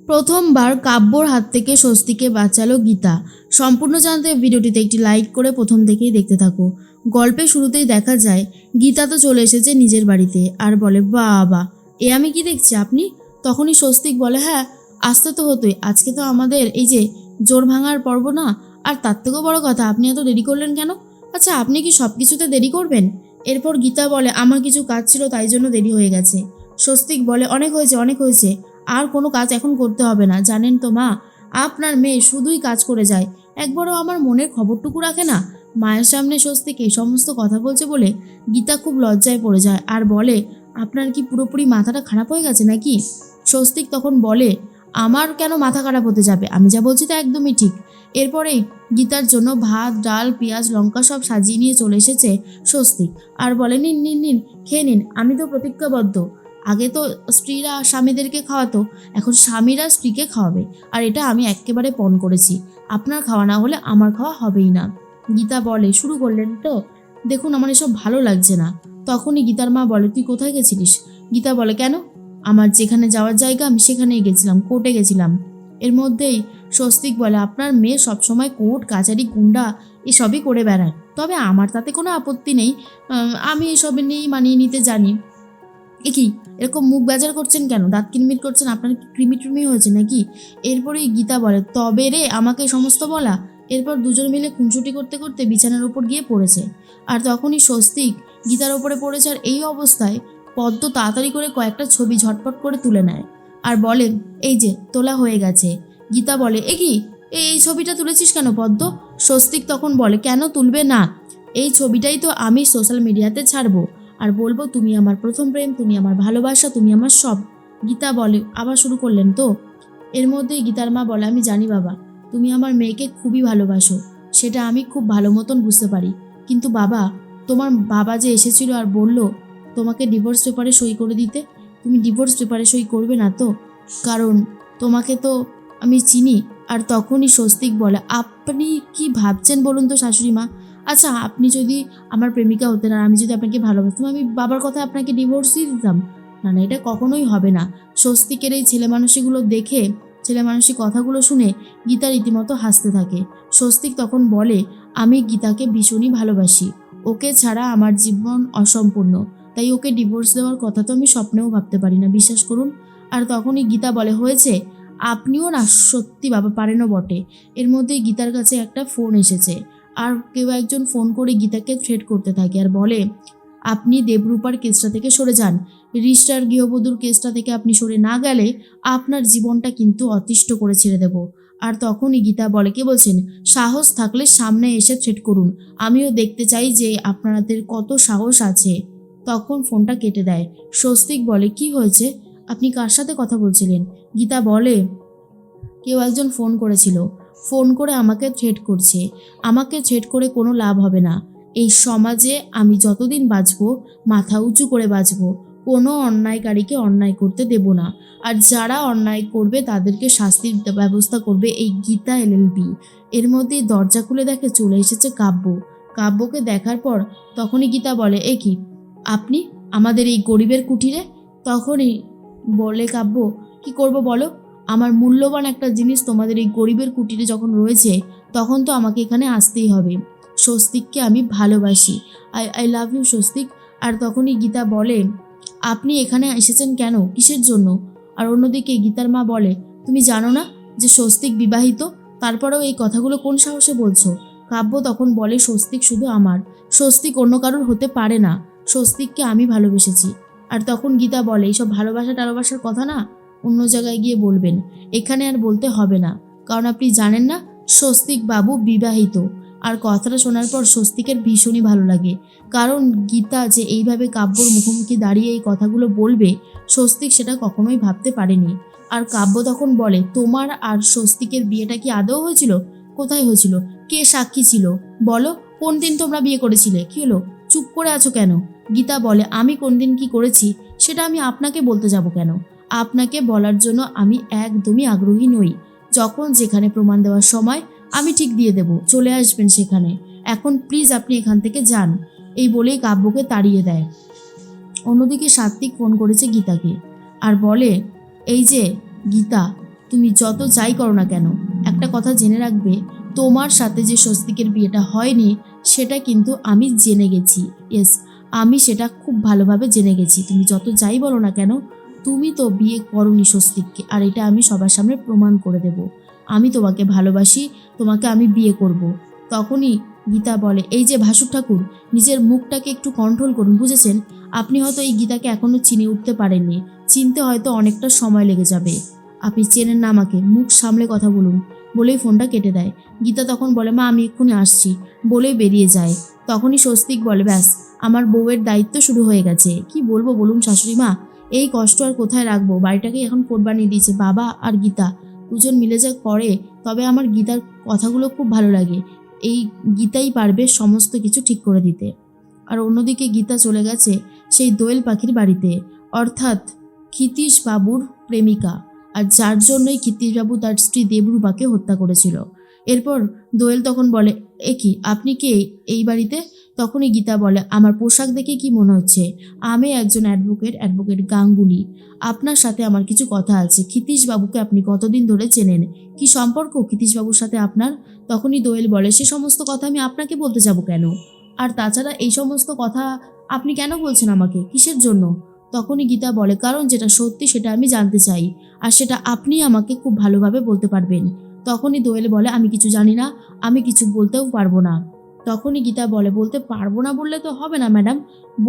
প্রথমবার কাব্যর হাত থেকে স্বস্তিকে বাঁচালো গীতা। সম্পূর্ণ জানতে ভিডিওটিতে একটি লাইক করে প্রথম থেকেই দেখতে থাকো। গল্পের শুরুতেই দেখা যায় গীতা তো চলে এসেছে নিজের বাড়িতে আর বলে, বাবা এ আমি কি দেখছি আপনি? তখনই স্বস্তিক বলে, হ্যাঁ আসতে তো হতোই, আজকে তো আমাদের এই যে জোর ভাঙার পর্ব না। আর তার থেকেও বড় কথা, আপনি এত দেরি করলেন কেন? আচ্ছা আপনি কি সব কিছুতে দেরি করবেন? এরপর গীতা বলে, আমার কিছু কাজ ছিল তাই জন্য দেরি হয়ে গেছে। স্বস্তিক বলে, অনেক হয়েছে অনেক হয়েছে, আর কোনো কাজ এখন করতে হবে না। জানেন তো মা, আপনার মেয়ে শুধুই কাজ করে যায়, একবারও আমার মনের খবরটুকু রাখে না। মায়ের সামনে স্বস্তিক এই সমস্ত কথা বলছে বলে গীতা খুব লজ্জায় পড়ে যায় আর বলে, আপনার কি পুরোপুরি মাথাটা খারাপ হয়ে গেছে নাকি? স্বস্তিক তখন বলে, আমার কেন মাথা খারাপ হতে যাবে, আমি যা বলছি তা একদমই ঠিক। এরপরেই গীতার জন্য ভাত ডাল পেঁয়াজ লঙ্কা সব সাজিয়ে নিয়ে চলে এসেছে স্বস্তিক আর বলে, নিন নিন নিন খেয়ে নিন, আমি তো প্রতিজ্ঞাবদ্ধ, আগে তো স্ত্রীরা স্বামীদেরকে খাওয়াতো, এখন স্বামীরা স্ত্রীকে খাওয়াবে, আর এটা আমি একেবারে পণ করেছি। আপনার খাওয়া না হলে আমার খাওয়া হবেই না। গীতা বলে, শুরু করলেন তো, দেখুন আমার এসব ভালো লাগছে না। তখনই গীতার মা বলে, তুই কোথায় গেছিলিস? গীতা বলে, কেন? আমার যেখানে যাওয়ার জায়গা আমি সেখানেই গেছিলাম, কোর্টে গেছিলাম। এর মধ্যেই স্বস্তিক বলে, আপনার মেয়ে সবসময় কোর্ট কাচারি গুন্ডা এসবই করে বেড়ায়, তবে আমার তাতে কোনো আপত্তি নেই, আমি এসবে নিয়েই মানিয়ে নিতে জানি। এ কি এরকম মুখ বেজার করছেন কেন, দাঁত কিরমির করছেন, আপনার কি কৃমি টৃমি হয়েছে নাকি? এরপরেই গীতা বলে, তবে রে আমাকে সমস্ত বলা। এরপর দুজন মিলে খুনসুটি করতে করতে বিছানার উপর গিয়ে পড়েছে। আর তখনই স্বস্তিক গীতার ওপরে পড়েছে, আর এই অবস্থায় পদ্ম তাড়াতাড়ি করে কয়েকটা ছবি ঝটপট করে তুলে নেয় আর বলে, এই যে তোলা হয়ে গেছে। গীতা বলে, এ কি, এই ছবিটা তুলেছিস কেন পদ্ম? স্বস্তিক তখন বলে, কেন তুলবে না, এই ছবিটাই তো আমি সোশ্যাল মিডিয়াতে ছাড়বো, আর বলবো তুমি আমার প্রথম প্রেম, তুমি আমার ভালোবাসা, তুমি আমার সব। গীতা বলে, আবার শুরু করলেন তো? এর মধ্যেই গীতার মা বলে, আমি জানি বাবা, তুমি আমার মেয়েকে খুবই ভালোবাসো, সেটা আমি খুব ভালো মতন বুঝতে পারি, কিন্তু বাবা, তোমার বাবা যে এসেছিল আর বলল তোমাকে ডিভোর্স পেপারে সই করে দিতে, তুমি ডিভোর্স পেপারে সই করবে না তো? কারণ তোমাকে তো আমি চিনি। আর তখনই স্বস্তিক বলে, আপনি কি ভাবছেন বলুন তো শাশুড়ি মা? আচ্ছা আপনি যদি আমার প্রেমিকা হতেন আর আমি যদি আপনাকে ভালোবাসতাম, আমি বাবার কথা আপনাকে ডিভোর্স দিয়ে দিতাম? না না, এটা কখনোই হবে না। স্বস্তিকের এই ছেলে মানুষগুলো দেখে, ছেলে মানুষই কথাগুলো শুনে গীতা রীতিমতো হাসতে থাকে। স্বস্তিক তখন বলে, আমি গীতাকে ভীষণই ভালোবাসি, ওকে ছাড়া আমার জীবন অসম্পূর্ণ, তাই ওকে ডিভোর্স দেওয়ার কথা তো আমি স্বপ্নেও ভাবতে পারি না, বিশ্বাস করুন। আর তখনই গীতা বলে, হয়েছে, আপনিও না সত্যি বাবা পারেনও বটে। এর মধ্যেই গীতার কাছে একটা ফোন এসেছে আর কেউ একজন ফোন করে গীতাকে থ্রেট করতে থাকে আর বলে, আপনি দেবরূপার কেসটা থেকে সরে যান, রিস্টার গৃহবধূর কেসটা থেকে আপনি সরে না গেলে আপনার জীবনটা কিন্তু অতিষ্ঠ করে ছেড়ে দেব। আর তখনই গীতা বলে, কে বলছেন? সাহস থাকলে সামনে এসে থ্রেট করুন, আমিও দেখতে চাই যে আপনাদের কত সাহস আছে। তখন ফোনটা কেটে দেয়। স্বস্তিক বলে, কি হয়েছে, আপনি কার সাথে কথা বলছিলেন? গীতা বলে, কেউ একজন ফোন করেছিল, ফোন করে আমাকে থ্রেট করছে, আমাকে থ্রেট করে কোনো লাভ হবে না। এই সমাজে আমি যতদিন বাঁচবো মাথা উঁচু করে বাঁচবো, কোনো অন্যায়কারীকে অন্যায় করতে দেব না, আর যারা অন্যায় করবে তাদেরকে শাস্তির ব্যবস্থা করবে এই গীতা এলএলবি। এর মধ্যেই দরজা খুলে দেখে চলে এসেছে কাব্য। কাব্যকে দেখার পর তখনই গীতা বলে, এ কি, আপনি আমাদের এই গরিবের কুঠিরে? তখনই বলে কাব্য, কি করব বলো, আমার মূল্যবান একটা জিনিস তোমাদের এই গরিবের কুটিরে যখন রয়েছে, তখন তো আমাকে এখানে আসতেই হবে। স্বস্তিককে আমি ভালোবাসি, I I love you Swastik. আর তখনই গীতা বলে, আপনি এখানে এসেছেন কেন, কিসের জন্য? আর অন্যদিকে গীতার মা বলে, তুমি জানো না যে স্বস্তিক বিবাহিত, তারপরেও এই কথাগুলো কোন সাহসে বলছো? কাব্য তখন বলে, স্বস্তিক শুধু আমার, স্বস্তিক অন্য কারোর হতে পারে না, স্বস্তিককে আমি ভালোবেসেছি। আর তখন গীতা বলে, এইসব ভালোবাসা টালোবাসার কথা না অন্য জায়গায় গিয়ে বলবেন, এখানে আর বলতে হবে না, কারণ আপনি জানেন না স্বস্তিক বাবু বিবাহিত। আর কথাটা শোনার পর স্বস্তিকের ভীষণই ভালো লাগে, কারণ গীতা যে এইভাবে কাব্যর মুখোমুখি দাঁড়িয়ে এই কথাগুলো বলবে, স্বস্তিক সেটা কখনোই ভাবতে পারেনি। আর কাব্য তখন বলে, তোমার আর স্বস্তিকের বিয়েটা কি আদৌ হয়েছিল? কোথায় হয়েছিল? কে সাক্ষী ছিল? বলো, কোন দিন তোমরা বিয়ে করেছিলে? কি হলো, চুপ করে আছো কেন? গীতা বলে, আমি কোন দিন কি করেছি সেটা আমি আপনাকে বলতে যাব কেন? আপনাকে বলার জন্য আমি একদমই আগ্রহী নই। যখন যেখানে প্রমাণ দেওয়ার সময় আমি ঠিক দিয়ে দেব, চলে আসবেন সেখানে। এখন প্লিজ আপনি এখান থেকে যান। এই বলেই কাব্যকে তাড়িয়ে দেয়। অন্যদিকে সাত্বিক ফোন করেছে গীতাকে আর বলে, এই যে গীতা, তুমি যত যাই করো না কেন, একটা কথা জেনে রাখবে, তোমার সাথে যে স্বস্তিকের বিয়েটা হয়নি সেটা কিন্তু আমি জেনে গেছি। ইয়েস, আমি সেটা খুব ভালোভাবে জেনে গেছি। তুমি যত যাই বলো না কেন, তুমি তো বিয়ে করোনি স্বস্তিককে, আর এটা আমি সবার সামনে প্রমাণ করে দেব। আমি তোমাকে ভালোবাসি, তোমাকে আমি বিয়ে করব। তখনই গীতা বলে, এই যে ভাসুর ঠাকুর, নিজের মুখটাকে একটু কন্ট্রোল করুন, বুঝেছেন? আপনি হয়তো এই গীতাকে এখনও চিনে উঠতে পারেননি, চিনতে হয়তো অনেকটা সময় লেগে যাবে। আপনি চেনেন না আমাকে, মুখ সামলে কথা বলুন। বলেই ফোনটা কেটে দেয়। গীতা তখন বলে, মা আমি এক্ষুনি আসছি, বলেই বেরিয়ে যায়। তখনই স্বস্তিক বলে, ব্যাস, আমার বউয়ের দায়িত্ব শুরু হয়ে গেছে। কি বলবো বলুন শাশুড়ি মা, এই কষ্ট আর কোথায় রাখবো? বাড়িটাকে এখন কোট বানিয়ে দিয়েছে বাবা আর গীতা, দুজন মিলে যা করে। তবে আমার গীতার কথাগুলো খুব ভালো লাগে, এই গীতাই পারবে সমস্ত কিছু ঠিক করে দিতে। আর অন্যদিকে গীতা চলে গেছে সেই দোয়েল পাখির বাড়িতে, অর্থাৎ ক্ষিতীশ বাবুর প্রেমিকা, আর যার জন্যই ক্ষিতীশবাবু তার স্ত্রী দেবরূপাকে হত্যা করেছিল। এরপর দোয়েল তখন বলে, এ কি, আপনি কে এই বাড়িতে? তখনই গীতা বলে, আমার পোশাক দেখে কি মনে হচ্ছে? আমি একজন অ্যাডভোকেট গাঙ্গুলি। আপনার সাথে আমার কিছু কথা আছে। ক্ষিতীশবাবুকে আপনি কতদিন ধরে চেনেন? কি সম্পর্ক ক্ষিতীশবাবুর সাথে আপনার? তখনই দোয়েল বলে, সে সমস্ত কথা আমি আপনাকে বলতে যাব কেন? আর তাছাড়া এই সমস্ত কথা আপনি কেন বলছেন আমাকে, কিসের জন্য? তখনই গীতা বলে, কারণ যেটা সত্যি সেটা আমি জানতে চাই, আর সেটা আপনি আমাকে খুব ভালোভাবে বলতে পারবেন। তখনই দোয়েল বলে, আমি কিছু জানি না, আমি কিছু বলতেও পারবো না। তখনই গীতা বলে, বলতে পারবো না বললে তো হবে না ম্যাডাম,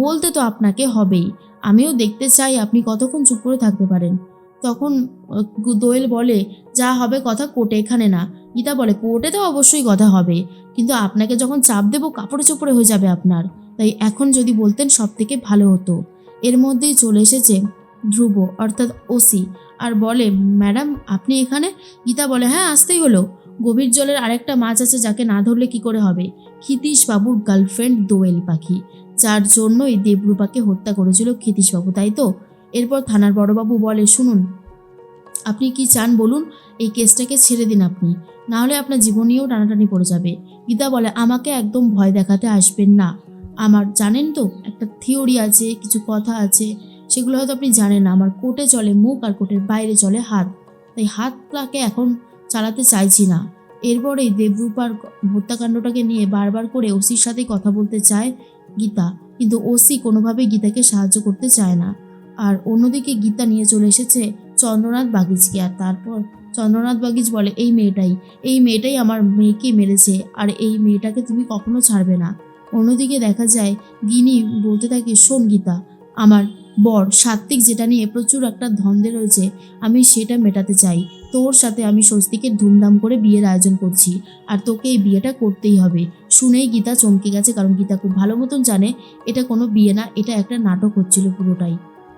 বলতে তো আপনাকে হবেই। আমিও দেখতে চাই আপনি কতক্ষণ চুপ করে থাকতে পারেন। তখন দোয়েল বলে, যা হবে কথা কোর্টে, এখানে না। গীতা বলে, কোর্টে তো অবশ্যই কথা হবে, কিন্তু আপনাকে যখন চাপ দেবো কাপড়ে চোপড়ে হয়ে যাবে আপনার, তাই এখন যদি বলতেন সব থেকে ভালো হতো। এর মধ্যেই চলে এসেছে ধ্রুব, অর্থাৎ ওসি, আর বলে, ম্যাডাম আপনি এখানে? গীতা বলে, হ্যাঁ আসতেই হলো, গভীর জলের আরেকটা মাছ আছে যাকে না ধরলে কি করে হবে, ক্ষিতীশবাবুর গার্লফ্রেন্ড দোয়েল পাখি, যার জন্যই দেবরূপাকে হত্যা করেছিল ক্ষিতীশবাবু, তাই তো? এরপর থানার বড়বাবু বলে, শুনুন, আপনি কি চান বলুন, এই কেসটাকে ছেড়ে দিন আপনি, না হলে আপনার জীবন নিয়েও টানাটানি পড়ে যাবে। গীতা বলে, আমাকে একদম ভয় দেখাতে আসবেন না। আমার জানেন তো একটা থিওরি আছে, কিছু কথা আছে, সেগুলো হয়তো আপনি জানেন না। আমার কোর্টে চলে মুখ আর কোর্টের বাইরে চলে হাত, তাই হাতটাকে এখন চালাতে চাইছি না। এরপরেই দেবরূপার হত্যাকাণ্ডটাকে নিয়ে বারবার করে ওসির সাথে কথা বলতে চায় গীতা, কিন্তু ওসি কোনোভাবেই গীতাকে সাহায্য করতে চায় না। আর অন্যদিকে গীতা নিয়ে চলে এসেছে চন্দ্রনাথ বাগিচকে, আর তারপর চন্দ্রনাথ বাগিচ বলে, এই মেয়েটাই আমার মেয়েকে মেরেছে, আর এই মেয়েটাকে তুমি কখনো ছাড়বে না। অন্যদিকে দেখা যায় গিনি বলতে থাকে, শোন গীতা, আমার বর সাত্ত্বিক যেটা নিয়ে প্রচুর একটা ধন্দে রয়েছে, আমি সেটা মেটাতে চাই। তোর সাথে আমি স্বস্তিকের ধুমধাম করে বিয়ের আয়োজন করছি, আর তোকে এই বিয়েটা করতেই হবে। শুনেই গীতা চমকে গেছে, কারণ গীতা খুব ভালো মতন জানে এটা কোনো বিয়ে না, এটা একটা নাটক হচ্ছিল পুরোটাই।